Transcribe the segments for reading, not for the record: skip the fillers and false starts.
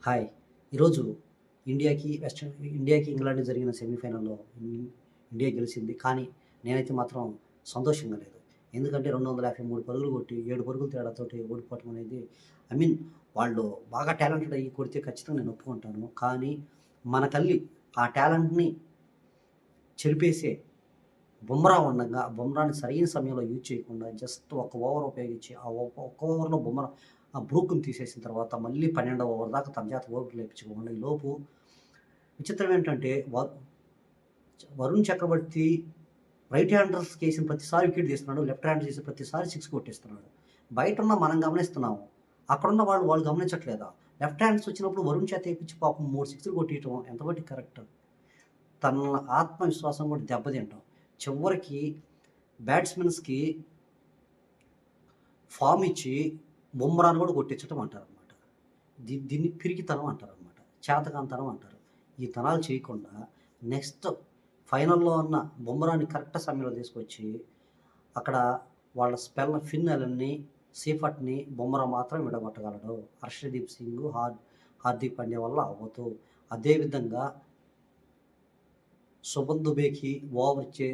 Hi! ఈరోజు ఇండియాకి ఇంగ్లాండ్‌కి జరిగిన సెమీఫైనల్‌లో ఇండియా గెలిచింది. కానీ నేనైతే మాత్రం సంతోషంగా లేదు. ఎందుకంటే 253 పరుగులు కొట్టి 7 పరుగుల తేడాతోటి ఓడిపోవటం అనేది ఐ మీన్ వాళ్ళు బాగా టాలెంటెడ్ అయ్యి కొడితే ఖచ్చితంగా నేను ఒప్పుకుంటాను. కానీ మన తల్లి ఆ టాలెంట్‌ని చెరిపేసే బుమ్రా ఉండంగా, బుమ్రాని సరైన సమయంలో యూజ్ చేయకుండా జస్ట్ ఒక ఓవర్ ఉపయోగించి, ఆ ఒక్క ఓవర్‌లో బుమ్రా బ్రూక్‌ని తీసేసిన తర్వాత మళ్ళీ 12వ ఓవర్ దాకా తన చేత ఓపిక లేపించుకోకుండా ఈలోపు విచిత్రం ఏంటంటే వరుణ్ చక్రవర్తి రైట్ హ్యాండర్స్‌కి ఏసిన ప్రతిసారి వికెట్ తీస్తున్నాడు. లెఫ్ట్ హ్యాండర్స్ ఏసిన ప్రతిసారి సిక్స్ కొట్టేస్తున్నాడు. బయటున్న మనం గమనిస్తున్నాము. అక్కడున్న వాళ్ళు గమనించట్లేదా? లెఫ్ట్ హ్యాండ్స్ వచ్చినప్పుడు వరుణ్ చేత ఏపిచ్చి పాపం 3 సిక్స్‌లు కొట్టియటం ఎంతవరకు కరెక్ట్? తన ఆత్మవిశ్వాసం కూడా దెబ్బతింటాం. చివరికి బ్యాట్స్‌మెన్స్‌కి ఫార్మ్ ఇచ్చి బుమ్రాని కూడా కొట్టించటం అంటారనమాట. దీన్ని పిరికితనం అంటారనమాట. చేతకానితనం అంటారు. ఈ తనాలు చేయకుండా నెక్స్ట్ ఫైనల్‌లో అన్న బుమ్రాని కరెక్ట్ సమయంలో తీసుకొచ్చి అక్కడ వాళ్ళ ఫిన్ ఎలన్‌ని, సీఫర్ట్‌ని బుమ్రా మాత్రం విడగొట్టగలడు. హర్షదీప్ సింగ్, హార్దిక్ పాండ్యా వల్ల అవ్వదు. అదేవిధంగా శుభన్ దుబేకి ఓవర్ ఇచ్చే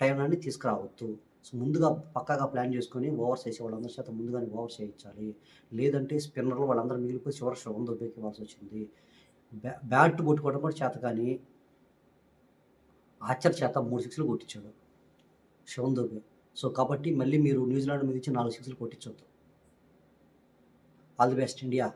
టైంలోనే తీసుకురావద్దు. సో, ముందుగా పక్కాగా ప్లాన్ చేసుకొని ఓవర్స్ ఏసే వాళ్ళందరి చేత ముందుగానే ఓవర్స్ ఏయించాలి. లేదంటే స్పిన్నర్‌లు వాళ్ళందరూ మిగిలిపోయి చివరికి శుభన్ దుబేకి ఇవ్వాల్సొచ్చింది. బ్యాట్ పట్టుకోవడం కూడా చేతకాని ఆర్చర్ చేత 3 సిక్స్‌లు కొట్టించాడు శివన్ దుబే. సో, కాబట్టి మళ్ళీ మీరు న్యూజిలాండ్ మీద ఇచ్చి 4 సిక్స్‌లు కొట్టించొద్దు. All the best India.